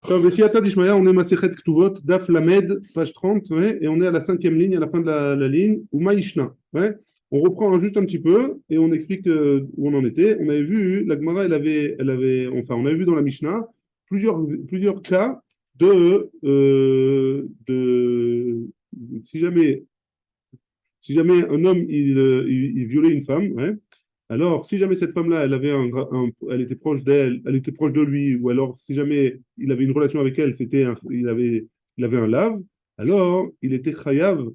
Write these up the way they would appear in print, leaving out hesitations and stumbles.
Alors, Vessiata Dishmaya, on est Masechet Ktuvot, Daf Lamed, page 30, ouais, et on est à la cinquième ligne, à la fin de la ligne, ou Maïshna. Ouais. On reprend juste un petit peu et on explique où on en était. On avait vu, la Gemara, enfin, on avait vu dans la Mishnah plusieurs cas si jamais, si jamais un homme il violait une femme, ouais, alors, si jamais cette femme-là, elle était proche d'elle, elle était proche de lui, ou alors si jamais il avait une relation avec elle, il avait un lave, alors il était chayav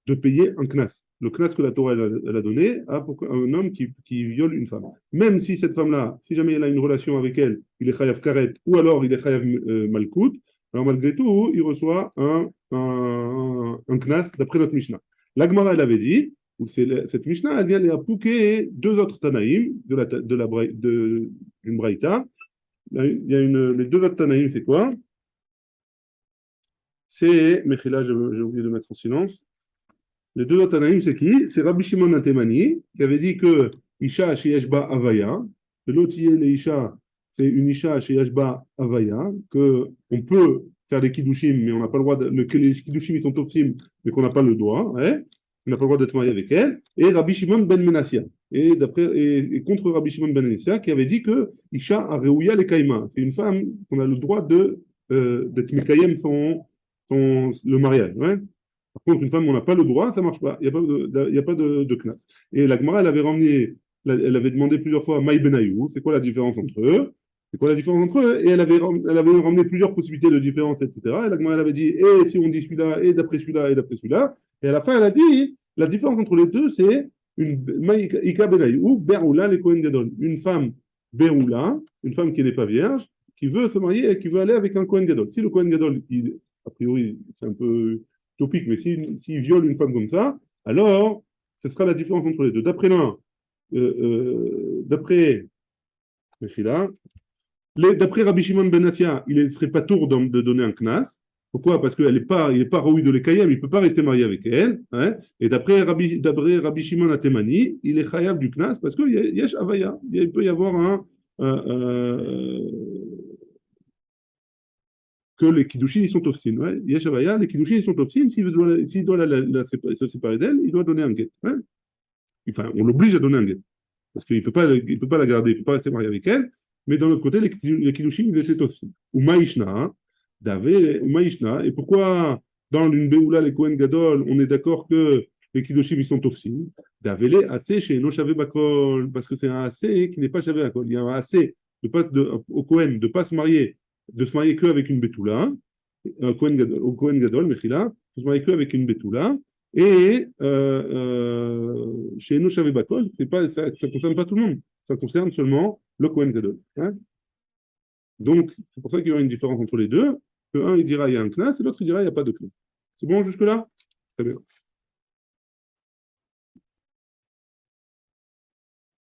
de payer un knas. Le knas que la Torah elle a donné pour un homme qui viole une femme. Même si cette femme-là, si jamais elle a une relation avec elle, il est chayav karet, ou alors il est chayav malkout, alors malgré tout, il reçoit un knas d'après notre Mishnah. L'Agmara, elle avait dit, cette Mishnah, elle vient les apouquer deux autres Tanaïm d'une Braïta. Les deux autres Tanaïm, c'est quoi? C'est, Mechila, j'ai oublié de mettre en silence. Les deux autres Tanaïm, c'est qui? C'est Rabbi Shimon Atemani, qui avait dit que Isha Sheyeshba Avaya, et l'autre, les Isha, c'est une Isha Sheyeshba Avaya, qu'on peut faire les Kiddushim, mais on n'a pas le droit, que les Kiddushim, ils sont Tofsim, mais qu'on n'a pas le droit, hein? On n'a pas le droit d'être marié avec elle, et Rabbi Shimon Ben Menassia. Et contre Rabbi Shimon Ben Menassia, qui avait dit que Isha Areuya le Kaima, c'est une femme qu'on a le droit d'être Mekayem le mariage. Ouais. Par contre, une femme, on n'a pas le droit, ça ne marche pas. Il n'y a pas de knas. Et la Gemara, elle avait demandé plusieurs fois Maï Benayou, c'est quoi la différence entre eux? C'est quoi la différence entre eux? Et elle avait ramené plusieurs possibilités de différence, etc. Et la Gemara, elle avait dit, et si on dit celui-là, et d'après celui-là, et d'après celui-là. Et à la fin, elle a dit, la différence entre les deux, c'est une Maïka Benayou, Beroula, les Kohen Gadol. Une femme Beroula, une femme qui n'est pas vierge, qui veut se marier et qui veut aller avec un Kohen Gadol. Si le Kohen Gadol, a priori, c'est un peu topique, mais s'il viole une femme comme ça, alors ce sera la différence entre les deux. D'après l'un, d'après d'après Rabbi Shimon Ben Assia, il ne serait pas tour de donner un knas. Pourquoi? Parce qu'il n'est pas Raoui de l'Ekayem, il ne peut pas rester marié avec elle. Hein. Et d'après Rabbi Shimon Atemani, il est chayav du knas parce qu'il y a Avaya. Il peut y avoir que les Kiddushin, ils sont tofsin. Ouais. Yeshavaya, les Kiddushin, ils sont tofsin. S'il doit se séparer d'elle, il doit donner un guet. Ouais. Enfin, on l'oblige à donner un guet. Parce qu'il ne peut pas la garder, il ne peut pas rester marié avec elle. Mais d'un autre côté, les Kiddushin, ils étaient tofsin. Ou Maïshna, ou Maïshna. Et pourquoi, dans une Beoula, les Kohen Gadol, on est d'accord que les Kiddushin, ils sont tofsin? Davele, assez chez Noshavé Bakol. Parce que c'est un assez qui n'est pas Shavé Bakol. Il y a un assez au Kohen de ne pas se marier de se marier qu'avec une Betula, au Kohen Gadol, Mechila, de se marier qu'avec une Betula, et chez nous, Shavé Bakol, ça ne concerne pas tout le monde, ça concerne seulement le Kohen Gadol. Hein. Donc, c'est pour ça qu'il y aura une différence entre les deux, que un il dira il y a un knas, et l'autre il dira il n'y a pas de knas. C'est bon jusque-là? Très bien.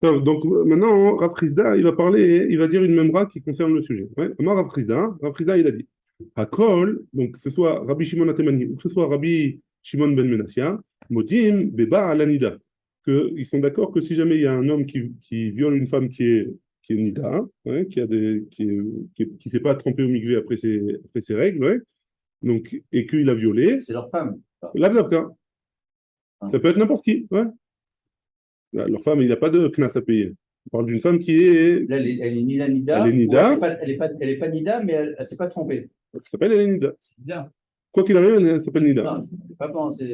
Alors, donc maintenant, Rav Chizda, il va dire une memra qui concerne le sujet. Ouais. Rav Chizda, il a dit Hakol, donc que ce soit Rabbi Shimon Atemani ou que ce soit Rabbi Shimon Ben Menassia, Modim Beba Alanida, qu'ils sont d'accord que si jamais il y a un homme qui viole une femme qui est Nida, ouais, qui s'est pas trompé au migvé après ses règles, ouais, donc, et qu'il a violé, c'est leur femme. l'Avdavka. Ah. Ça peut être n'importe qui. Ouais. Leur femme, il n'a pas de knas à payer. On parle d'une femme qui est. Là, elle est Nida Nida. Elle est Nida. Elle est pas Nida, mais elle ne s'est pas trompée. Elle s'appelle elle est Nida. Bien. Quoi qu'il arrive, elle s'appelle Nida. Non, pas bon, ça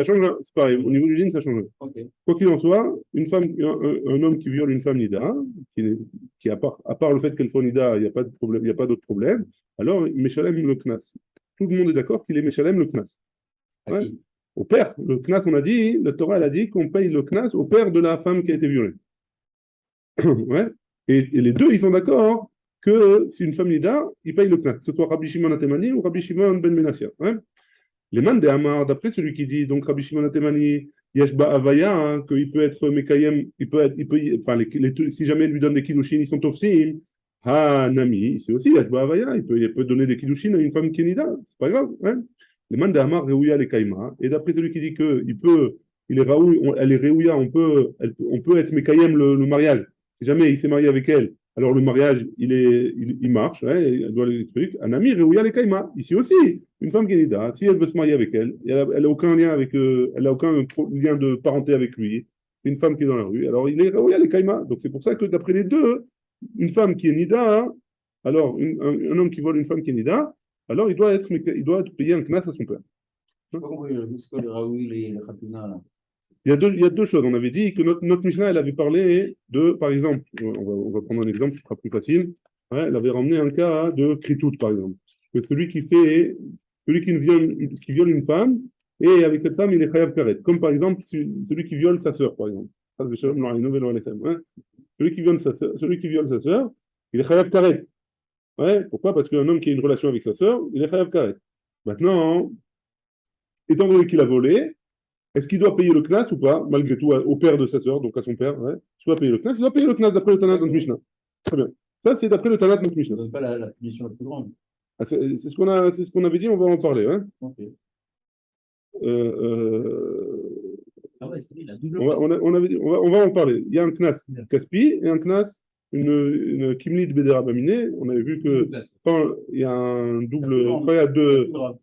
change, c'est pareil. Au niveau du din, ça change. Okay. Quoi qu'il en soit, un homme qui viole une femme Nida, qui à part le fait qu'elle soit Nida, il n'y a pas de problème, il n'y a pas d'autre problème, alors Meshalem le Knas. Tout le monde est d'accord qu'il est Meshalem le Knas. Ouais. Au père, le Knas, on a dit, la Torah, elle a dit qu'on paye le Knas au père de la femme qui a été violée. Ouais. Et les deux, ils sont d'accord que si une femme Nida, il paye le Knas, que ce soit Rabbi Shimon Atemani ou Rabbi Shimon Ben Menassia. Ouais. Les man de Amar, d'après celui qui dit, donc Rabbi Shimon Atemani, Yeshba Avaya, hein, qu'il peut être Mekayem, enfin, si jamais il lui donne des Kiddushin, ils sont Tofsim, Ha Nami, c'est aussi Yeshba Avaya, il peut donner des Kiddushin à une femme qui est Nida, c'est pas grave. Hein. Les man de Amar, Reouya les Kaima, et d'après celui qui dit il est Raoui, elle est Reouya, on peut être Mekayem le mariage. Si jamais il s'est marié avec elle, Alors le mariage, il marche, hein, elle doit les trucs. Un ami, Réouya les Kaima. Ici aussi, une femme qui est nida, si elle veut se marier avec elle, elle a aucun lien avec, elle a aucun lien de parenté avec lui, c'est une femme qui est dans la rue, alors il est Réouya les Kaima. Donc c'est pour ça que d'après les deux, une femme qui est nida, alors un homme qui vole une femme qui est nida, alors il doit être payé un knas à son père. Je sais pas compris, c'est quoi le Raoui, les Khatuna, là? Il y a deux choses. On avait dit que notre Mishnah, elle avait parlé de, par exemple, on va prendre un exemple qui sera plus facile. Ouais, elle avait ramené un cas de kritout, par exemple. Que celui qui viole une femme, et avec cette femme, il est chayav karet. Comme par exemple, celui qui viole sa sœur, par exemple. Ouais. Celui qui viole sa sœur, il est chayav karet. Ouais, pourquoi? Parce qu'un homme qui a une relation avec sa sœur, il est chayav karet. Maintenant, étant donné qu'il a volé, est-ce qu'il doit payer le knas ou pas, malgré tout, au père de sa sœur, donc à son père, ouais. Il doit payer le knas, il doit payer le knas d'après le Tanakh de notre Mishnah. Très bien. Ça, c'est d'après le Tanakh de notre Mishnah. Ça donne pas la punition la plus grande. Ah, c'est ce qu'on avait dit, on va en parler. Hein. Ok. Ah ouais, c'est lui, la double On avait dit, on va en parler. Il y a un knas Kaspi et un knas, une Kimlit Bedera Baminé. On avait vu que quand il y a un double, quand il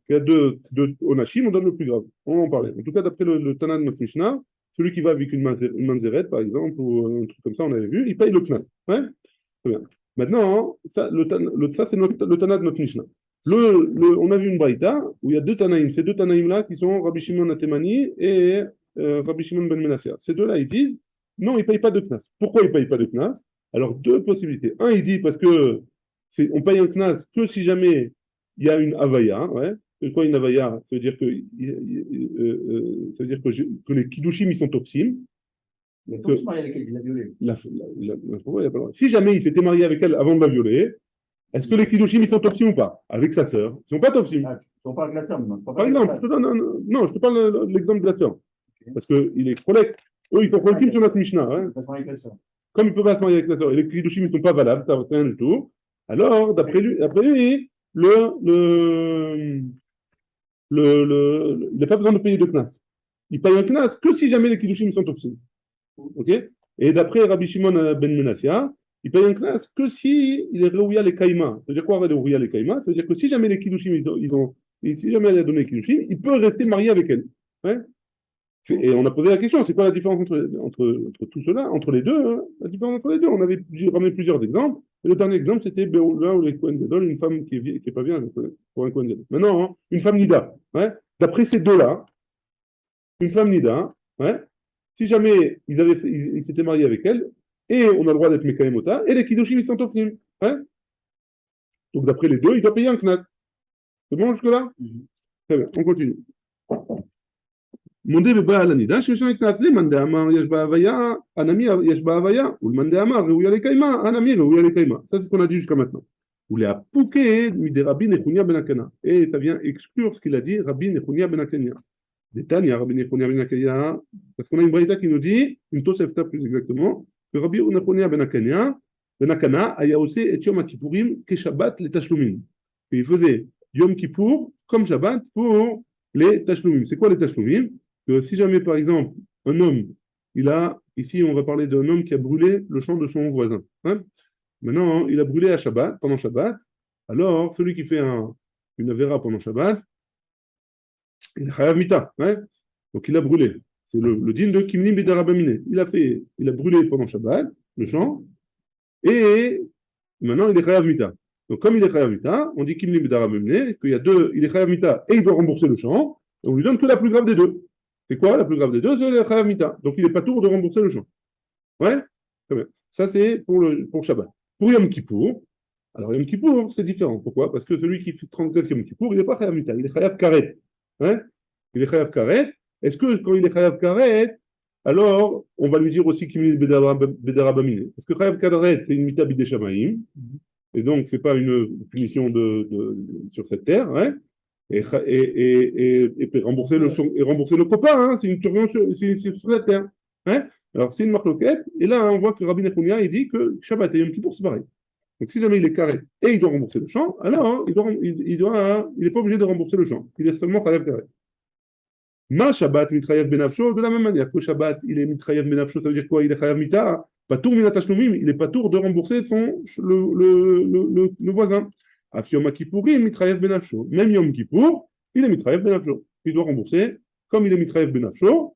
y a deux Onashim, on donne le plus grave. On va en parler. En tout cas, d'après le Tanakh de notre Mishnah, celui qui va avec une manzeret, par exemple, ou un truc comme ça, on avait vu, il paye le knas. Ouais. Très bien. Maintenant, ça, ça c'est le Tanakh de notre Mishnah. On a vu une braïta où il y a deux Tanaïm. Ces deux Tanaïm-là qui sont Rabbi Shimon Atemani et Rabbi Shimon ben Menassia. Ces deux-là, ils disent non, ils ne payent pas de knas. Pourquoi ils ne payent pas de knas? Alors, deux possibilités. Un, il dit parce que on paye un knas que si jamais il y a une avaya. Ouais. C'est quoi une avaya? Ça veut dire que les kiddushim, ils sont toxim. Mais comment se marier avec elle? Il l'a violée. Si jamais il s'était marié avec elle avant de la violer, est-ce que les kiddushim, ils sont toxim ou pas? Avec sa sœur. Ils ne sont pas toxim. Ah, on parle de la sœur maintenant. Par exemple, je te donne non, je te parle de l'exemple de la sœur. Okay. Parce qu'il est collègue. Eux, ils sont collègues sur notre Mishnah. Hein. Comme ils ne peuvent pas se marier avec la sœur, et les kiddushim ne sont pas valables, ça ne rien du tout. Alors, d'après lui, il n'a pas besoin de payer de knas. Il paye un knas que si jamais les kiddushim sont toxiques. Ok? Et d'après Rabbi Shimon ben Menassia, il paye un knas que si il est réouïa les kaïma. Ça veut dire quoi, réouïa les kaïma? Ça veut dire que si jamais les kiddushim, si jamais elle a donné les kiddushim, il peut rester marié avec elle. Ouais? Et on a posé la question, c'est quoi la différence entre tout cela, entre les deux? Hein? La différence entre les deux, on avait ramené plusieurs exemples. Et le dernier exemple, c'était Béoula ou les Kohen Gadol, une femme qui est pas bien pour un Kohen Gadol. Maintenant, hein, une femme nida. Ouais? D'après ces deux-là, une femme nida, ouais, si jamais ils s'étaient mariés avec elle, et on a le droit d'être Mekaemota, et les Kiddushim, ils sont offrim. Ouais? Donc d'après les deux, il doit payer un knat. C'est bon jusque-là? Très bien, on continue. מודה בבעל הנידה שיש לנו קנס למאן דאמר יש בה הוויה, הנמי יש בה הוויה, ולמאן דאמר ראויה לקיימה, הנמי ראויה לקיימה. Ça c'est ce qu'on a dit jusqu'à maintenant. ולהפוקד מדי רבי נחוניה בן הקנה. Et ça vient exclure ce qu'il a dit רבי נחוניה בן הקנה. Détail, Rabbi Nechonia ben Akaya, parce qu'on a une braïta qui nous dit, une Tosefta plus exactement, que Rabbi Nechonia ben Akana a aussi et Yom Kippourim que Shabbat les Tashlumim. Il faisait Yom Kippour comme Shabbat pour les Tashlumim. C'est quoi les Tashlumim? Que si jamais, par exemple, un homme, ici on va parler d'un homme qui a brûlé le champ de son voisin. Hein? Maintenant, il a brûlé à Shabbat, pendant Shabbat, alors celui qui fait une avéra pendant Shabbat, il est chayav mita, ouais. Donc il a brûlé. C'est le din de Kimlim Bidarabamine. Il a brûlé pendant Shabbat, le champ, et maintenant il est chayav mita. Donc comme il est chayav mita, on dit Kimlim Bidarabamine, qu'il y a deux, il est chayav mita et il doit rembourser le champ, et on lui donne que la plus grave des deux. C'est quoi la plus grave des deux? C'est le chayav mita. Donc il n'est pas tour de rembourser le champ. Ouais? Très bien. Ça c'est pour Shabbat. Pour Yom Kippour, alors Yom Kippour, c'est différent. Pourquoi? Parce que celui qui fait 34 Yom Kippour, il n'est pas chayav mita, il est chayav karet. Hein? Il est chayav karet. Est-ce que quand il est chayav karet, alors on va lui dire aussi qu'il est bedarabamine? Parce que chayav karet, c'est une mita bidei shamaim, et donc c'est pas une punition sur cette terre, hein? Et rembourser le copain, hein? C'est une turbuence sur la terre. Hein? Alors c'est une marloquette, et là on voit que Rabbi Nechonia il dit que Shabbat et Yom Kippour c'est pareil. Donc si jamais il est carré et il doit rembourser le champ, alors il n'est pas obligé de rembourser le champ. Il est seulement chayav karet. Ma Shabbat mitrayev benafsho, de la même manière que Shabbat, il est mitrayev benafsho, ça veut dire quoi? Il est chayav mita, patour minat tashlumim, il est patour de rembourser le voisin. Af Yom Kippourim mitrayev benafsho. Même Yom Kippour, il est mitrayev benafsho. Il doit rembourser, comme il est mitrayev benafsho,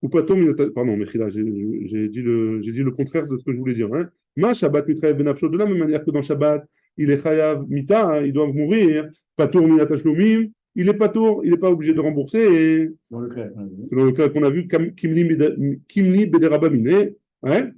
ou patour minat, pardon, Mechila, j'ai dit le contraire de ce que je voulais dire. Hein. Ma Shabbat mitrayev benafsho, de la même manière que dans Shabbat, il est chayav mita, hein, il doit mourir, patour minat tashlumim, il n'est pas tour, il n'est pas obligé de rembourser. Et Dans le cas qu'on a vu. selon le cas qu'on a vu, Kimli Bederabamine, hein?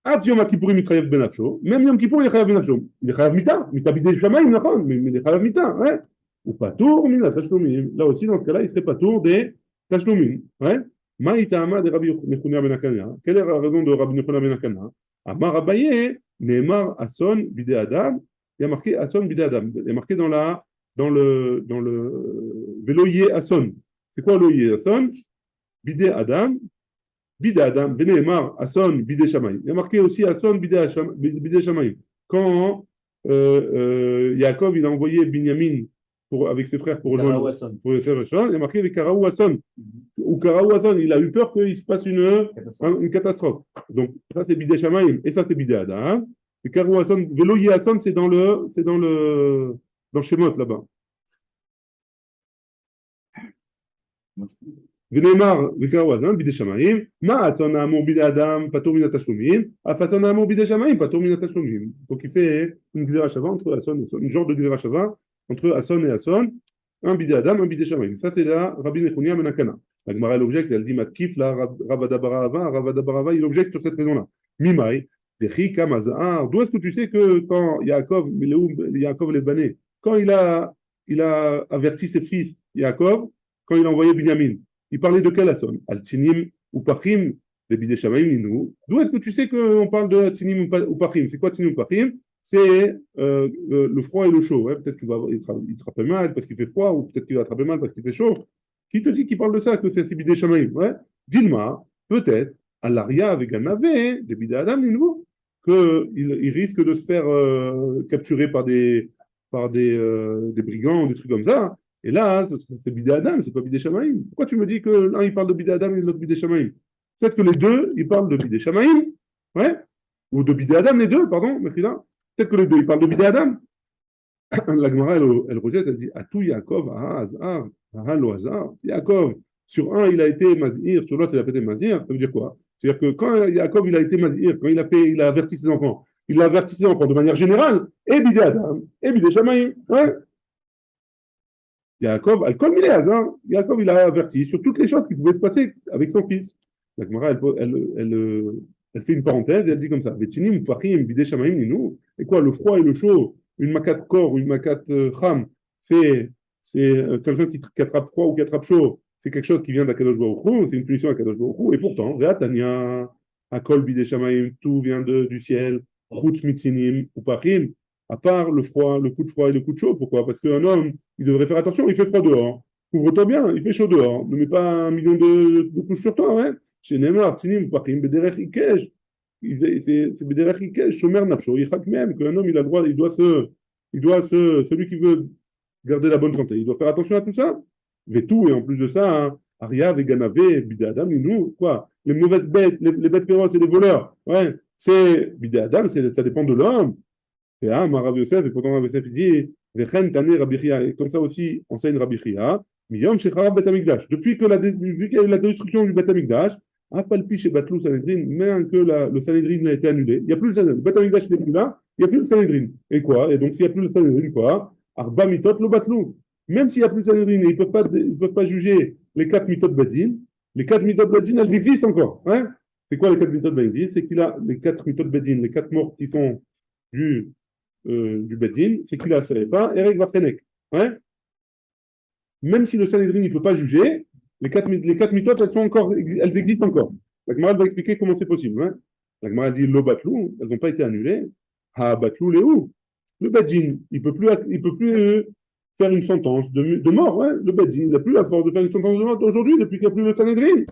At Yom Kippourim Mitrayev Benafsho, même Yom Kippour il est Chayav Benafsho. Il est Chayav Mita, Mita Bidei Shamayim, mais il est Chayav Mita, hein? Ou pas tour, Mina Tashlomim. Là aussi, dans ce cas-là, il serait pas tour des Tashlomim, hein? Maïtama de Rabbi Nechounia Ben Akana. Quelle est la raison de Rabbi Nechounia Ben Akana? Amar Abaye, Neemar Ason Bidei Adam. Il y a marqué Ason Bidei Adam. Il y a marqué dans le Veloye Ason. C'est quoi Veloye Ason? Bidei Adam, Beneemar, Ason, Bidei Shamayim. Il y a marqué aussi Ason, Bidei Shamayim. Quand Yaakov il a envoyé Binyamin avec ses frères pour rejoindre pour les faire il y a marqué les Karaou Ason. Ou Karaou Ason, il a eu peur qu'il se passe une catastrophe. Donc ça c'est Bidei Shamayim et ça c'est Bidei Adam. Et Karaou Ason, Veloye Ason, c'est dans le Shemot là-bas. ונאמר וקראו אדם בידי שמיים, מה הצאן האמור בידי אדם פטור מן התשלומים, אף הצאן האמור בידי שמיים פטור מן התשלומים. Donc il fait une gzera shava entre Asson et Asson, une genre de gzera shava entre Asson et Asson, un bidé Adam, un bidé Shamaim. Ça c'est la Rabbi Nechounia Ben Akana. La Gemara l'objecte, elle dit matkif la Ravada Barava, il objecte sur cette raison-là. Mimai, dechi kamazar. D'où est-ce que tu sais que quand Yaakov les banés, quand il a averti ses fils Yaakov, quand il a envoyé Binyamin, il parlait de quel Asson? Al-Tinim ou Pachim, des Bidei Shamayim Ninou. D'où est-ce que tu sais qu'on parle de Tinim ou Pachim? C'est quoi Tinim ou Pachim? C'est le froid et le chaud. Hein? Peut-être qu'il va attraper mal parce qu'il fait froid, ou peut-être qu'il va attraper mal parce qu'il fait chaud. Qui te dit qu'il parle de ça, que c'est Bidei Shamayim? Ouais? Dilma, peut-être, Alaria avec Ganavé, des Bidei Adam Ninou, qu'il risque de se faire capturer par des brigands ou des trucs comme ça. Et là, c'est Bidei Adam, c'est pas Bidei Shamayim. Pourquoi tu me dis que l'un il parle de Bidei Adam et l'autre Bidei Shamayim? Peut-être que les deux, ils parlent de Bidei Shamayim, ouais, ou de Bidei Adam, les deux, pardon, Mechila. Peut-être que les deux, ils parlent de Bidei Adam. La Gemara, elle rejette, elle dit Atou Yaakov, Azar, lo Azar. Yaakov, sur un, il a été Mazir, sur l'autre, il a été Mazir. Ça veut dire quoi? C'est-à-dire que quand Yaakov, il a été Mazir, quand il a averti ses enfants, il a averti ses enfants de manière générale, et Bidei Adam, et Bidei Shamayim, ouais. Yaakov, Yaakov, il a averti sur toutes les choses qui pouvaient se passer avec son fils. La Gemara, elle fait une parenthèse et elle dit comme ça Vetinim, Pachim, Bidei Shamayim, Ninou. Et quoi, le froid et le chaud, une makate corps, une makate cham, c'est quelqu'un qui attrape froid ou qui attrape chaud, c'est quelque chose qui vient d'Akadosh Baruch Hu, c'est une punition d'Akadosh Baruch Hu. Et pourtant, Ve'atania, Akol Bidei Shamayim, tout vient du ciel, Chutz Mitzinim ou Pachim. À part le froid, le coup de froid et le coup de chaud. Pourquoi? Parce qu'un homme, il devrait faire attention, il fait froid dehors. Couvre-toi bien, il fait chaud dehors. Ne mets pas 1 million de couches sur toi. Hein? Chez Neymar, Tsinim, Pachim, Bederech Ikesh. C'est Bederech Ikesh, Shomer Nafsho, Yichak même, qu'un homme, il a le droit, celui qui veut garder la bonne santé, il doit faire attention à tout ça. Vetou, et en plus de ça, hein, Aria, Veganavé, Bidei Adam, nous, quoi? Les mauvaises bêtes, les bêtes féroces et les voleurs. Ouais, c'est Bidei Adam, ça dépend de l'homme. Et Rabbi Yosef, et pourtant Rabbi Yosef dit, et comme ça aussi enseigne Rabbi Chia, depuis qu'il y a eu la destruction du Bet Amikdash, Apalpi chez Batlou Sanhedrin, même que le Sanhedrin a été annulé, il n'y a plus le Sanhedrin, le Bet Amikdash n'est plus là, il n'y a plus le Sanhedrin. Et quoi? Et donc s'il n'y a plus le Sanhedrin, quoi? Arba mitot lo Batlou. Même s'il n'y a plus le Sanhedrin, ils ne peuvent pas juger les 4 mitot Bedin, les 4 mitot Bedin, elles existent encore. Hein? C'est quoi les 4 mitot Bedin? C'est qu'il a les 4 mitot Bedin, les 4 morts qui sont du Beddin, c'est qu'il a pas Eric Vartenek. Ouais? Même si le Sanhedrin ne peut pas juger, les 4 méthodes, elles existent encore. La Gemara va expliquer comment c'est possible. Hein? La Gemara dit le batlou, elles n'ont pas été annulées. Ha batlou les où? Le Beddin, il peut plus faire une sentence de mort. Hein? Le Beddin, il n'a plus la force de faire une sentence de mort aujourd'hui, depuis qu'il n'y a plus le Sanhedrin.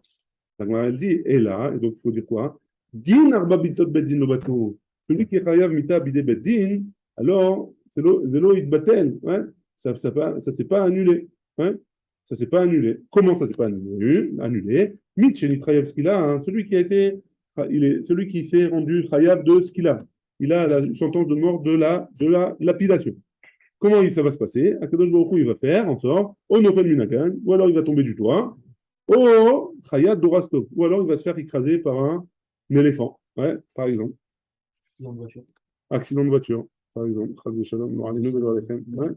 La Gemara elle dit, et là, et donc il faut dire quoi? Din arba bitot Beddin le batlou. Celui qui est chayav mita bidei Beddin, alors, c'est l'eau, il battel, hein? Ça s'est pas annulé. Hein? Ça s'est pas annulé. Comment ça s'est pas annulé? Mitch Trayav ce qu'il a, hein, celui qui a été, celui qui s'est rendu Trayav de ce qu'il a. Il a la sentence de mort de la lapidation. Comment ça va se passer? Akadosh Baruch Hu, il va faire en sorte, au Nofel Minagan, ou alors il va tomber du toit, au Chayat Dorasto, ou alors il va se faire écraser par un éléphant, ouais, par exemple. En voiture. Accident de voiture, par exemple. Ouais.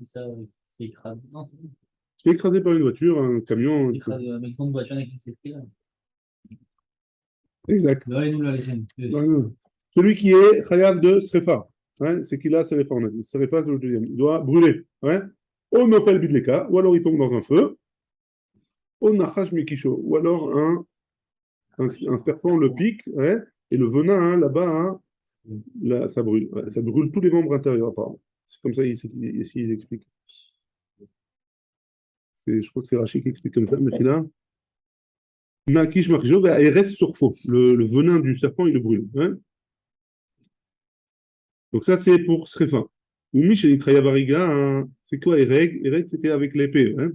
Ça, c'est écrasé. Non, c'est bon. Se fait écraser par une voiture, un camion. C'est écrasé. Un accident de voiture avec qui s'est fait là. Exact. Donnez-nous la légende. Celui qui est Chayat de Srefa, ouais, c'est qu'il a Srefa, on a dit. Srefa, c'est le deuxième. Il doit brûler. Ouais. Au Nofel Bidleka, ou alors il tombe dans un feu. Au Nachash Mikisho, ou alors un serpent le pique, ouais, et le venin, hein, là-bas, hein, là, ça brûle. Ouais, ça brûle tous les membres intérieurs, apparemment. C'est comme ça ici ils expliquent. Je crois que c'est Rachid qui explique comme ça, mais là. Nakish Makisho, et reste sur faux. Le venin du serpent, il le brûle. Hein. Donc ça, c'est pour Srefa. Ou Michel Variga, hein, c'est quoi Ereg? Ereg, c'était avec l'épée. Hein.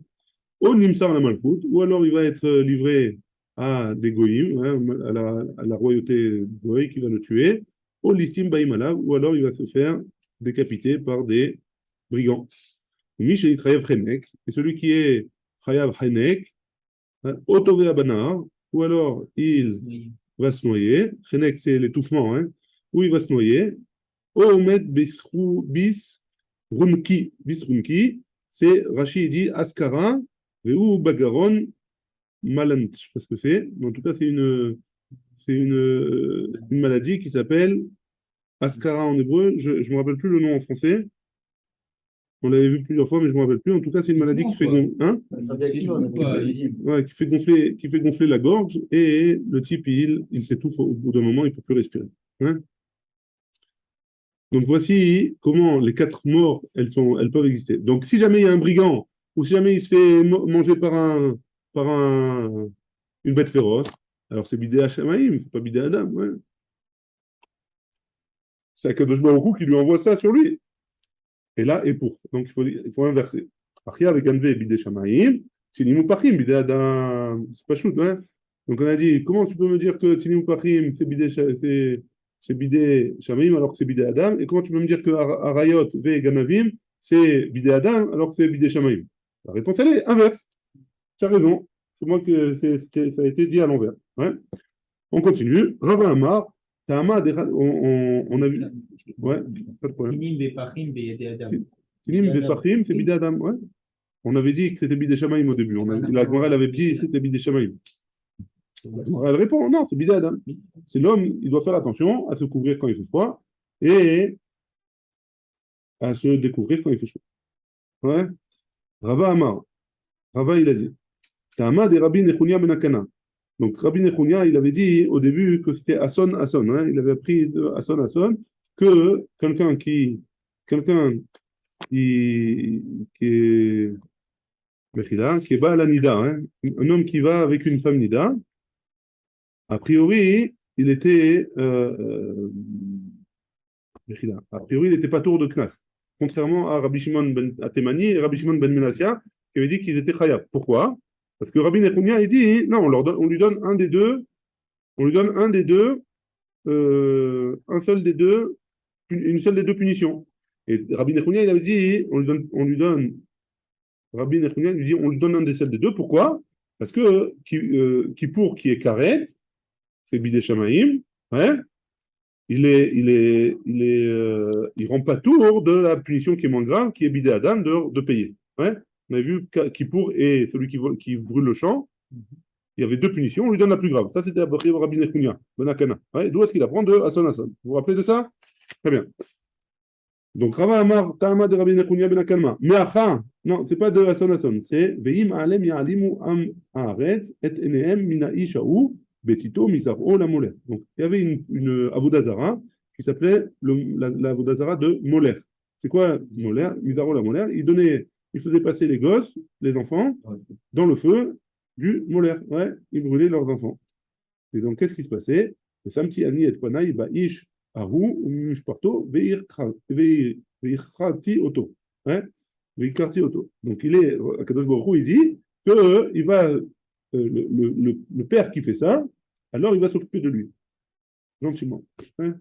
Au Nimsar la Malfout, ou alors il va être livré à des goïms, hein, à la royauté goï qui va le tuer, au listim baïmala, ou alors il va se faire décapiter par des brigands. Michel Trayav Chenek, et celui qui est Chayav Chenek, Otové Abanar, ou alors il va se noyer, Chenek c'est l'étouffement, hein, ou il va se noyer, Omed bis runki, c'est Rachid dit Askara, Veu Bagaron Malant, je sais pas ce que c'est, mais en tout cas, c'est une maladie qui s'appelle Askara en hébreu. Je ne me rappelle plus le nom en français. On l'avait vu plusieurs fois, mais je ne me rappelle plus. En tout cas, c'est une maladie qui fait, qui fait gonfler la gorge et le type, il s'étouffe au bout d'un moment, il ne peut plus respirer. Hein. Donc, voici comment les 4 morts, elles peuvent exister. Donc, si jamais il y a un brigand ou si jamais il se fait manger par une bête féroce, alors c'est Bidé Hachamaïm, c'est pas Bidé Adam. Ouais. C'est Akadosh Baruch Hu qui lui envoie ça sur lui. Et là, et pour. Donc il faut inverser. Achia avec Anvé Bidé Shamaïm, Tinim Pachim, Bidé Adam. C'est pas chouette, hein. Donc on a dit, comment tu peux me dire que Tinim Pachim, c'est Bidé Shamaïm alors que c'est Bidé Adam, et comment tu peux me dire que Arayot Ve Ganavim, c'est Bidé Adam alors que c'est Bidé Shamaïm? La réponse, elle est inverse. Tu as raison. C'est moi que ça a été dit à l'envers. Ouais. On continue. Rava Amar, on a vu. Ouais, pas de problème. Sinim Bepachim Beyede Adam. Sinim Bepachim, c'est Bidé Adam. Ouais. On avait dit que c'était Bidé Shamaïm au début. La Gemara, elle avait dit que c'était Bidé Shamaïm. La Gemara, elle répond non, c'est Bidé Adam. C'est l'homme, il doit faire attention à se couvrir quand il fait froid et à se découvrir quand il fait chaud. Ouais. Rava Amar. Rava, il a dit. Tama de Rabbi Nechunia ben Akana. Donc Rabbi Nechunia, il avait dit au début que c'était Asson. Hein, il avait appris de Asson que quelqu'un qui est Mechila, qui est Baal Nida, hein, un homme qui va avec une femme Nida, a priori, il était Mechila. A priori, il n'était pas tour de Knas. Contrairement à Rabbi Shimon ben Atemani et Rabbi Shimon ben Menassia, qui avait dit qu'ils étaient Chayab. Pourquoi? Parce que Rabbi Nechunia, il dit, non, on lui donne un des deux, un seul des deux, une seule des deux punitions. Et Rabbi Nechunia, il avait dit, Rabbi Nechunia, il lui dit, on lui donne un des seuls des deux. Pourquoi? Parce que Kippour, qui est Karet, c'est Bidé Shamaïm, ouais, il rend pas tour de la punition qui est moins grave, qui est Bidé Adam de payer. Ouais. On a vu Kippour et celui qui brûle le champ, il y avait 2 punitions, on lui donne la plus grave. Ça, c'était Rabbi Nechunia, Ben Akana. Ouais, d'où est-ce qu'il apprend? De Asson. Vous vous rappelez de ça? Très bien. Donc, Rava Amar, Ta'ama de Rabbi Nechunia Ben Akana. Meacha, non, c'est pas de Asson. C'est Veim Alem Ya'alimu Am Haaretz et Enehem Mina Isha'u Betito Mizar'o la Moler. Donc, il y avait une Avodazara qui s'appelait la Avodazara de Moler. C'est quoi Moler? Mizar'o la Moler. Il faisait passer les gosses, les enfants, dans le feu du Moler. Ouais, ils brûlaient leurs enfants. Et donc, qu'est-ce qui se passait? Le Samti Ani et Panay Ba'ish Ahu Mishparto Veirchati Oto. Donc, Akadosh Baruch Hu, il dit que il va, le père qui fait ça, alors il va s'occuper de lui, gentiment. Hein.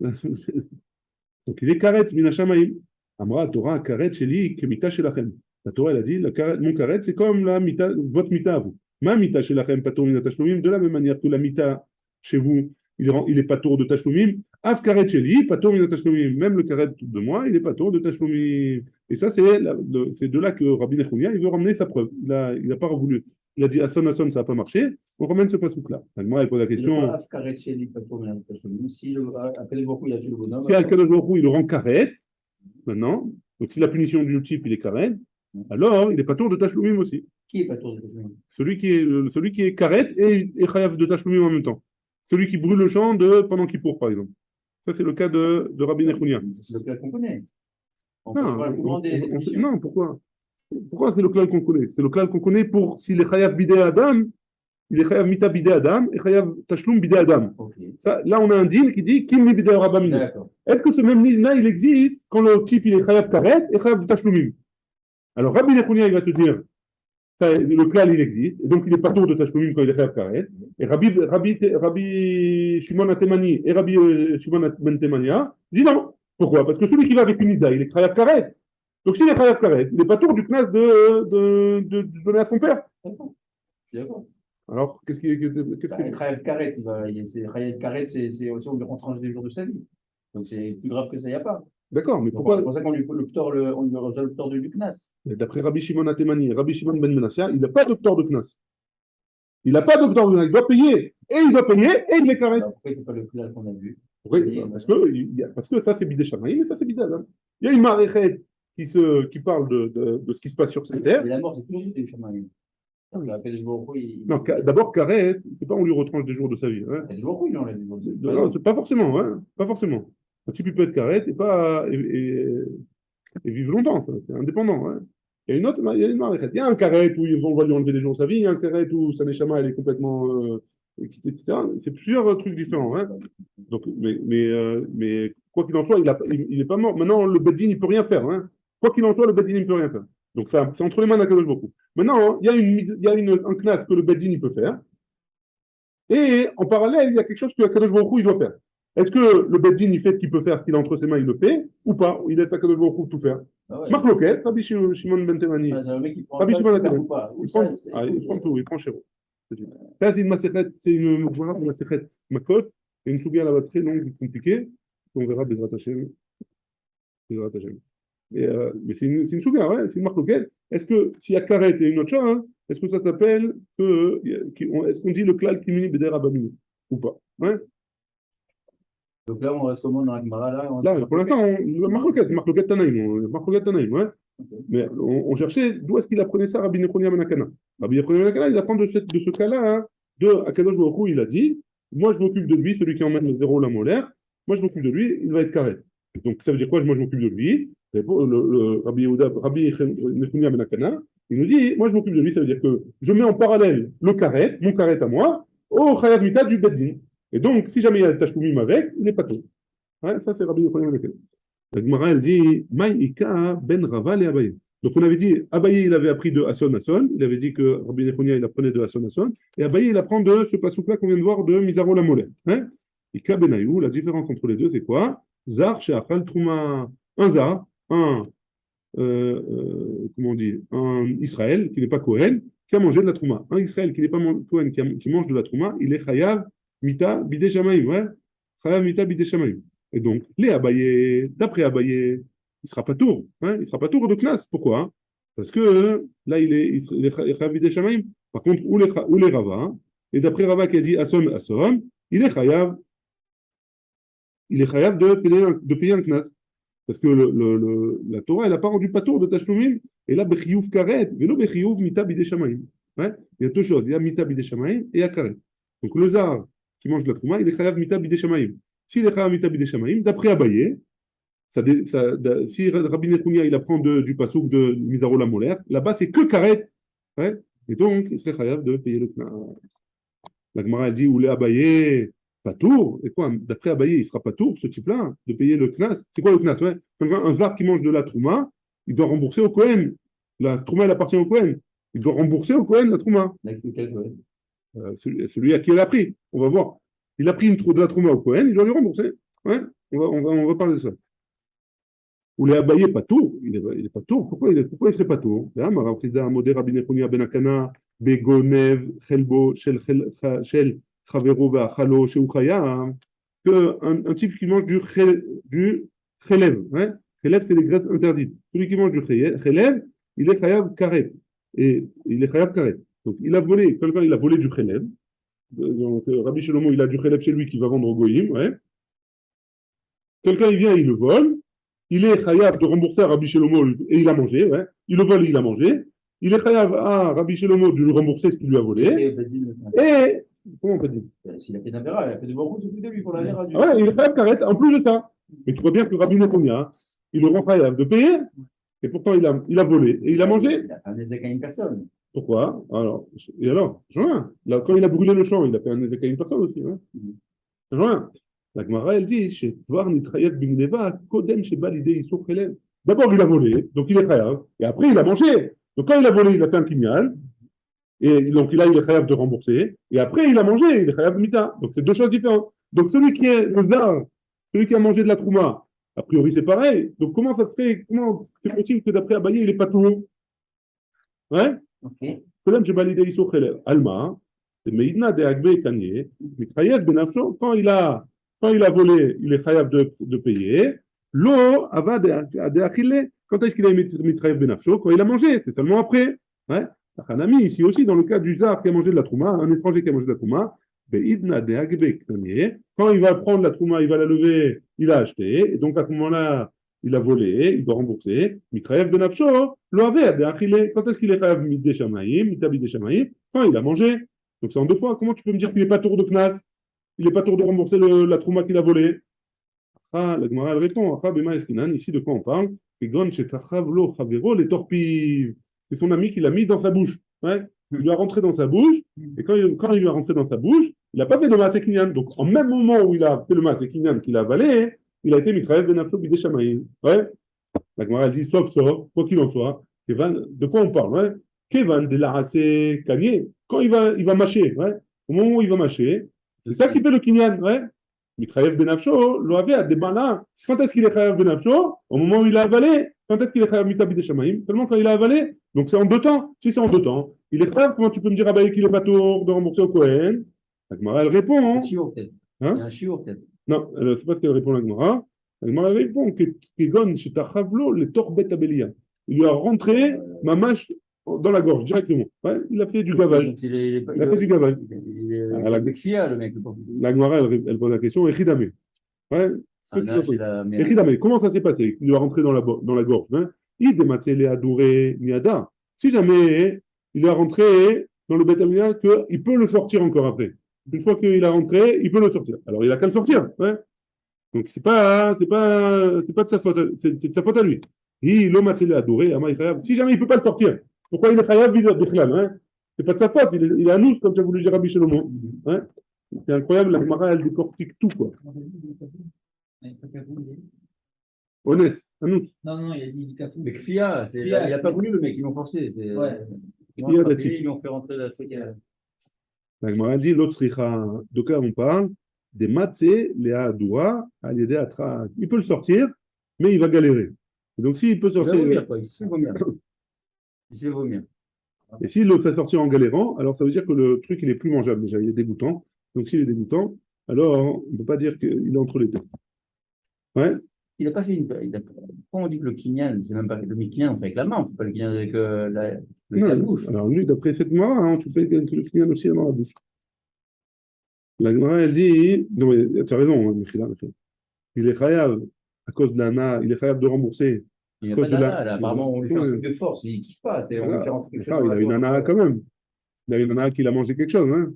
Donc il est karet min hashamayim. Amra Torah karet sheli kemita shelachem. La Torah elle a dit mon karet c'est comme la mita, votre mita à vous. Ma mita shelachem patur min tashlumim, de la même manière que la mita chez vous il est patur de tashlumim. Av karet sheli patur min tashlumim. Même le karet de moi il est patur de tashlumim. Et ça c'est de là que Rabbi Nechunia il veut ramener sa preuve. Il a pas voulu. Il a dit Asson Asson ça n'a pas marché. On ramène ce passouk là. Moi elle pose la question. Si Akadosh Baruch Hu, il a tué le bonhomme. Si Akadosh Baruch Hu, il le rend karet, maintenant, donc si la punition du type il est karet, alors il est pas tour de tashlumim aussi. Qui est pas tour de Tashlumim? Celui qui est karet et chayav de tashlumim en même temps. Celui qui brûle le champ pendant qu'il court, par exemple. Ça, c'est le cas de Rabbi Nechunia. C'est le cas qu'on connaît. Non, pourquoi? Pourquoi c'est le clal qu'on connaît? C'est le clal qu'on connaît pour s'il est chayav bidé Adam, il est chayav mita bidé Adam et chayav tashlum bidé Adam. Okay. Ça, là, on a un deal qui dit kim mi bidé Rabamine. Est-ce que ce même deal-là, il existe quand le type il est chayav karet et chayav tashlumim? Alors, Rabbi Nechunia, il va te dire, le clal, il existe, et donc il est pas tour de tashlumim quand il est chayav karet. Et Rabbi Shimon Atemani et Rabbi Shimon Ben Temania disent non. Pourquoi? Parce que celui qui va avec une ida, il est chayav karet. Donc s'il est chayav karet, il n'est pas tour du knas de donner à son père. Je suis d'accord. Alors, qu'est-ce qui Chayav karet, Chayav karet, c'est aussi on lui rentrange des jours de sa vie. Donc c'est plus grave que ça, il n'y a pas. D'accord, mais Donc, pourquoi? c'est pour ça qu'on lui reçoit le tort du Knas. D'après Rabbi Shimon Atemani et Rabbi Shimon Ben Menassia, il n'a pas de tort de Knas. Il n'a pas de tort de Knas. Il doit payer. Et il doit payer et il est carré. Pourquoi il ne fait pas le clal qu'on a vu? Oui, parce que ça c'est Bidé Shamaïm et ça c'est Bidé Adam. Il y a une maréchette qui parle de ce qui se passe sur cette terre. Mais la mort, c'est toujours des Shamaïm. Non, d'abord, Karet, c'est pas on lui retranche des jours de sa vie. Hein. Il y a des jours où il en a Non, c'est pas forcément. Hein. Pas forcément. Un type il peut être Karet et vivre longtemps. C'est indépendant. Hein. Il y a une maréchette. Il y a un Karet où on va lui enlever des jours de sa vie. Il y a un Karet où sa Neshama elle est complètement quittée, etc. C'est plusieurs trucs différents. Hein. Donc, mais quoi qu'il en soit, il est pas mort. Maintenant, le Beddin, il peut rien faire. Hein. Quoi qu'il en soit, le Beddin, il ne peut rien faire. Donc, c'est entre les mains d'Akadosh Baruch Hu. Maintenant, il y a un knas que le Beddin, il peut faire. Et en parallèle, il y a quelque chose que Akadosh Baruch Hu, il doit faire. Est-ce que le Beddin, il fait ce qu'il peut faire, ce qu'il a entre ses mains, il le fait, ou pas? Il laisse Akadosh Baruch Hu tout faire. Marc Loquet, Rabbi Shimon Ben Temani. Rabbi Shimon Ben Temani. Il prend tout, il prend chéro. Ça, c'est une masechet, c'est une masechet makot, et une souga là-bas très longue et compliquée. On verra Bezrat Hashem. Mais c'est une souga, ouais, c'est une marque locale. Est-ce que s'il y a karet et une autre chose, hein, est-ce que ça s'appelle est-ce qu'on dit le klal kimini beder abamini ou pas? Ouais. Donc là, on reste comment dans la Gemara là? Là, pour l'instant, marque locale Tanaïm, ouais. Okay. Mais on cherchait d'où est-ce qu'il apprenait ça, Rabbi Nechonia Menakana. Rabbi Nechonia Menakana, il apprend de ce cas-là, hein, de Akadosh Baruch Hu, il a dit, moi je m'occupe de lui, celui qui emmène le zéro, la molaire, moi je m'occupe de lui, il va être carré. Donc ça veut dire quoi? Moi je m'occupe de lui. Rabbi Nechonia Menakana, il nous dit, moi je m'occupe de lui, ça veut dire que je mets en parallèle le carré, mon carré à moi, au chayav mita du beddin. Et donc, si jamais il y a le tashkoumim avec, il n'est pas tout. Ouais, ça c'est Rabbi Nechonia Menakana. La Gemara, elle dit Maïka ben Raval et Abaye. Donc on avait dit, Abaye il avait appris de Hasson Hasson, il avait dit que Rabbi Nechonia il apprenait de Hasson Hasson, et Abaye il apprend de ce passouk-là qu'on vient de voir de Mizaro la Moleh. Hein? Ika ben Ayou, la différence entre les deux c'est quoi? Zar she'achal trouma, un zar, comment on dit, un Israël qui n'est pas Kohen, qui a mangé de la trouma. Un Israël qui n'est pas Kohen, qui mange de la trouma, il est chayav mita bidé shamaim, ouais? Chayav mita bidé shamaim. Et donc, les Abaye, d'après Abaye, il sera pas tour. Hein, il sera pas tour de Knas. Pourquoi? Parce que là, il est Chayav des Shamaim. Par contre, où les Rava, et d'après Rava qui a dit Asson, il est Chayav de payer un Knas. Parce que la Torah, elle n'a pas rendu pas tour de Tashlumim. Et là, Bechiyuv Karet, Velo Bechiyuv Mita Bidé Shamaim. Il y a deux choses. Il y a Mita Bidé Shamaim et il y a Karet. Donc, le Zar qui mange de la Trouma, il est Chayav Mita Bidé Shamaim. S'il est Chayav Mita Bidé Shamaim, d'après Abaye, si Rabbi Nechunia il apprend du pasouk de Mizaro la Molaire, là-bas c'est que Karet. Ouais? Et donc, il serait Chayav de payer le Knas. La Gemara elle dit où les Abaye, pas tour. Et quoi? D'après Abaye, il ne sera pas tour, ce type-là, de payer le Knas. C'est quoi le Knas? Ouais? Un Zar qui mange de la Trouma, il doit rembourser au Kohen. La Trouma, elle appartient au Kohen. il doit rembourser au Cohen la Trouma. Avec lequel, ouais. Celui à qui elle a pris. On va voir. Il a pris de la Trouma au Cohen, il doit lui rembourser. Ouais, on va parler de ça. Ou les abayés pas tour, il est pas tour. Pourquoi il serait pas tour? Marav Chizda, Modé Rabbi Nechonia Ben Akana, Begonev, Chelbo, Shel Chavero Ve'achalo, Sheu Chaya, un type qui mange du Chelev. Hein? Chelev, c'est les graisses interdites. Celui qui mange du Chelev, il est Chayav Karet. Et il est Chayav Karet. Donc il a volé, quelqu'un il a volé du Chelev. Donc Rabbi Shlomo, il a du Chelev chez lui qui va vendre au Goïm. Ouais. Quelqu'un il vient, il le vole. Il est chayav de rembourser à Rabbi Shlomo et il a mangé, ouais. Il le vole et il a mangé. Il est chayav à Rabbi Shlomo de lui rembourser ce qu'il lui a volé. Et, comment on peut dire? S'il a fait d'Avera, il a fait du bon c'est plus de lui pour la vera du. Ouais, il est chayav karet, en plus de ça. Mais tu vois bien que Rabbi Nechonia, il le rend chayav de payer, et pourtant il a volé et il a mangé. Il a fait un ézec à une personne. Pourquoi? Alors, là, quand il a brûlé le champ, il a fait un ézec à une personne aussi. Hein. La Gemara, elle dit, d'abord, il a volé, donc il est chayav, et après, il a mangé. Donc, quand il a volé, il a fait un kinyal, et donc là, il est chayav de rembourser, et après, il a mangé, il est chayav de mita. Donc, c'est deux choses différentes. Donc, celui qui est le zdar, celui qui a mangé de la trouma, a priori, c'est pareil. Donc, comment c'est possible que d'après Abaye, il est pas tout? Ouais? Ok. Alma, c'est Meidna de Agbe Kanye, Mitrayev Benafsho, quand il a volé, il est chayav de payer. L'eau, ava de achille. Quand est-ce qu'il a mitrayev benafsho? Quand il a mangé, c'est seulement après. Ouais. Hanami, ici aussi, dans le cas du zar qui a mangé de la trouma, un étranger qui a mangé de la trouma, quand il va prendre la trouma, il va la lever, il a acheté, et donc à ce moment-là, il a volé, il doit rembourser. Mitrayev benafsho, l'eau avait de achille. Quand est-ce qu'il est chayav midé shamaïm, mitabi de shamaïm? Quand il a mangé. Donc c'est en deux fois. Comment tu peux me dire qu'il n'est pas tour de knas? Il n'est pas tour de rembourser la trouma qu'il a volée. Ah, la Gemara elle répond, ici de quoi on parle? Les torpilles. C'est son ami qui l'a mis dans sa bouche. Ouais? Il lui a rentré dans sa bouche, et quand il lui a rentré dans sa bouche, il n'a pas fait de Maaseh Kinyan. Donc, en même moment où il a fait le Maaseh Kinyan qu'il a avalé, il a été Mitraël Ben Afro Bidé Shamaïm. Ouais? La Gemara elle dit, sauf, quoi qu'il en soit, de quoi on parle? Ouais? Kevan de l'Arasé Kanye, quand il va mâcher, ouais? Au moment où il va mâcher, c'est ça qui fait le Kinyan, ouais? Mitraïev Benafsho, l'Oavé a des balins. Quand est-ce qu'il est Chayav Benafsho? Au moment où il a avalé. Quand est-ce qu'il est Chayav Mitabi de Shamaïm? Seulement quand il a avalé. Donc c'est en deux temps. Si c'est en deux temps, il est Chayav. Comment tu peux me dire à Baïk qu'il est pas tour de rembourser au Kohen? La Gemara elle répond. Un chiour peut-être. Hein? Il y a un chiour peut-être. Non, c'est pas ce qu'elle répond la Gemara. La Gemara elle répond que Kegon Shitachavlo, les torbet abelia. Il lui a rentré ma mâche dans la gorge directement. Ouais, il a fait du gavage. Il a fait du gavage. Il est la Bekfia, le mec. La Gemara elle pose la question. Echidame. Ouais. Comment ça s'est passé? Il doit rentrer dans la gorge. Hein? Si jamais il est rentré dans le Beth Amikdash, qu'il peut le sortir encore après. Une fois qu'il a rentré, il peut le sortir. Alors il a qu'à le sortir. Ouais? Donc c'est pas de sa faute, c'est de sa faute à lui. Si jamais il peut pas le sortir, pourquoi il est chayav bichlal? Hein? C'est pas de sa faute, il est à nous, comme tu as voulu dire Rabbi Shlomo. Hein? C'est incroyable, la Gemara elle décortique tout quoi. Honnête, à nous. Non, il a dit Kafou. Mais Kfia, il n'a pas voulu le mec, ils l'ont forcé. Ouais. Ils lui ont fait rentrer la truc. La Gemara dit l'autre de quoi on parle? Des matzé, les adoua, à l'aider à tra. Il peut le sortir, mais il va galérer. Et donc s'il peut sortir. Il se fait vomir. Il se fait vomir. Et s'il le fait sortir en galérant, alors ça veut dire que le truc il est plus mangeable déjà, il est dégoûtant. Donc s'il est dégoûtant, alors on ne peut pas dire qu'il est entre les deux. Ouais. Il n'a pas fait Pourquoi on dit que le kinyan, c'est même pas le kinyan, on fait avec la main, on ne fait pas le kinyan avec la bouche. Alors lui, d'après cette Gemara, tu fais le kinyan aussi dans la bouche. La Gemara, elle dit, non mais tu as raison, Michila, il est chayav à cause de l'ana, il est chayav de rembourser. Il n'y a pas d'ana, là. Apparemment, on lui fait un truc de force, il ne kiffe pas. Il a une ana quand même. Il a une ana qui a mangé quelque chose. Hein.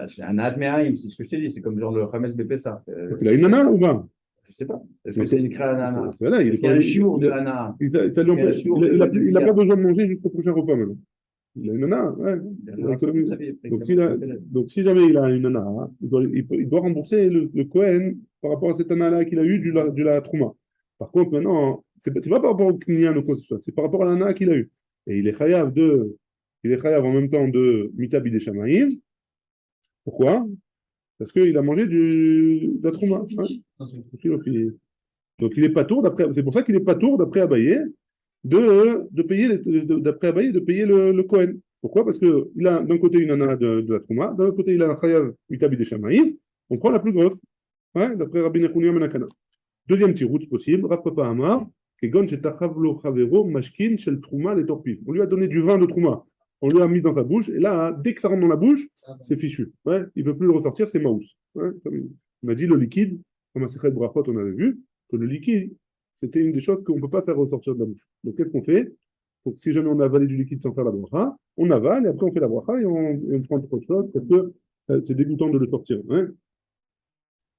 C'est un admiraim, c'est ce que je t'ai dit, c'est comme genre le Hamas Bepessa. Il a une ana ou pas? Je ne sais pas. Est-ce que c'est une créa d'ana? Il y a un chiour de ana. Il n'a pas besoin de manger jusqu'au prochain repas maintenant. Il a une nana, ouais. Donc, si jamais il a une nana, il doit rembourser le Kohen par rapport à cette nana-là qu'il a eu de la Trouma. Par contre, maintenant, c'est pas par rapport au Kinyan ou quoi que ce soit, c'est par rapport à la nana qu'il a eu. Et il est chayav de il est chayav en même temps de Mitabi des Shamaïm. Pourquoi? Parce qu'il a mangé de la trouma. Donc il est pas tour d'après. C'est pour ça qu'il est pas tour d'après Abaye de payer d'après Abaye de payer le Kohen. Pourquoi? Parce que il a d'un côté une ana de la trouma, d'un autre côté il a un chayav Mitabi des Shamaïm. On prend la plus grosse. Ouais, d'après Rabbi Nechounia Menakana. Deuxième tirout possible, Rav Papa Amar, Kegon Shetachav Lo Chavero Mashkin Shel Trouma les Torpif. On lui a donné du vin de trouma. On lui a mis dans sa bouche, et là, dès que ça rentre dans la bouche, c'est fichu. Ouais, il ne peut plus le ressortir, c'est maous. Ouais, on a dit le liquide, comme à Sechet Brachot, on avait vu que le liquide, c'était une des choses qu'on ne peut pas faire ressortir de la bouche. Donc qu'est-ce qu'on fait? Donc, si jamais on a avalé du liquide sans faire la bracha, on avale, et après on fait la bracha, et on prend autre chose, parce que c'est dégoûtant de le sortir. Ouais.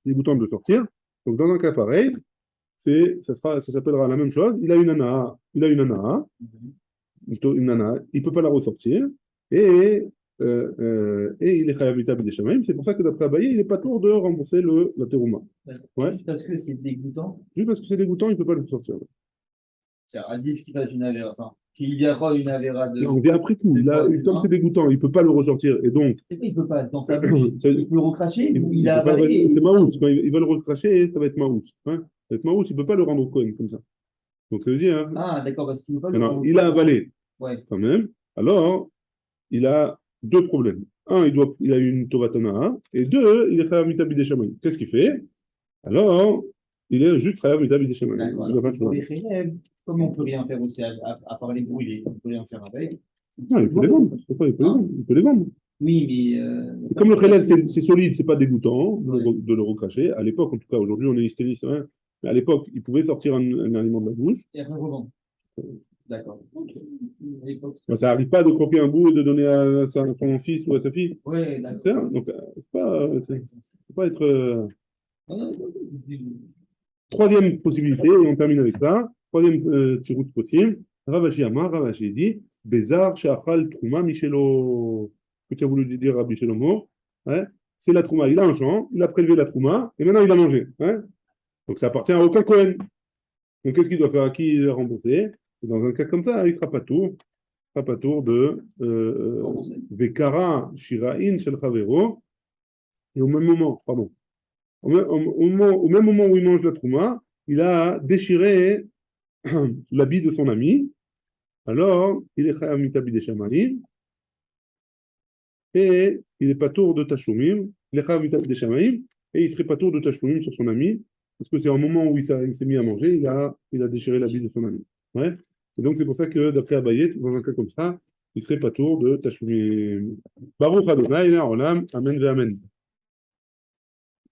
C'est dégoûtant de le sortir. Donc dans un cas pareil, ça s'appellera la même chose. Il a une ana, une nana, il ne peut pas la ressortir, et il est chayav mitab des shamaim. C'est pour ça que d'après Abaye, il n'est pas tour de rembourser la terouma. Ouais. Juste parce que c'est dégoûtant. Juste parce que c'est dégoûtant, il ne peut pas le sortir. À 10 qu'il fasse une avéra, enfin, qu'il y aura une avéra de. On vient après tout. Là, comme c'est dégoûtant, il ne peut pas le ressortir. Et donc. Il ne peut pas, dans sa bouche. Il peut le recracher, il a pas, avalé. C'est maous. Quand il va le recracher, ça va être maous. Hein, ça va être maous, il ne peut pas le rendre au Kohen comme ça. Donc ça veut dire. Ah, d'accord, parce qu'il ne peut pas le. Il a avalé. Ouais. Quand même. Alors, il a deux problèmes. Un, il a une Tovatana, et deux, il est chayav mitabi des shamaim. Qu'est-ce qu'il fait? Alors, il est juste chayav mitabi des shamaim. Comme on ne peut rien faire aussi, à part les brouillés, on ne peut rien faire avec. Non, il peut les vendre. Il peut les vendre. Oui, mais. Comme le khélèv, c'est solide, c'est pas dégoûtant de le recracher. À l'époque, en tout cas, aujourd'hui, on est hystéristes. Hein, mais à l'époque, il pouvait sortir un aliment de la bouche. Et après revendre. D'accord. Okay. Ça n'arrive pas de croquer un bout et de donner à son fils ou à sa fille. Oui, d'accord. Donc, faut pas être. Troisième possibilité, et on termine avec ça. Troisième petit route possible. Ravashi Amar, Ravashi dit Bézar, Shachal, Trouma, Michelo. Ce que tu as voulu dire à Michelomo, hein, c'est la Trouma. Il a un champ, il a prélevé la Trouma, et maintenant il a mangé. Hein. Donc ça appartient à aucun Kohen. Donc qu'est-ce qu'il doit faire? À qui il a remboursé? Dans un cas comme ça, il ne sera pas tour de Vekara, Shiraïn, Shel Chavero. Et au même moment, pardon, au même moment où il mange la Trouma, il a déchiré l'habit de son ami. Alors, il est chayav mitabi des shamaim et il n'est pas tour de tashumim. Il est chayav mitabi des shamaim et il serait pas tour de tashumim sur son ami parce que c'est au moment où il s'est mis à manger, il a déchiré l'habit de son ami. Ouais. Et donc c'est pour ça que d'après Abaye, dans un cas comme ça, il serait pas tour de tashumim. Baruch Adonai, Olam, Amen ve Amen.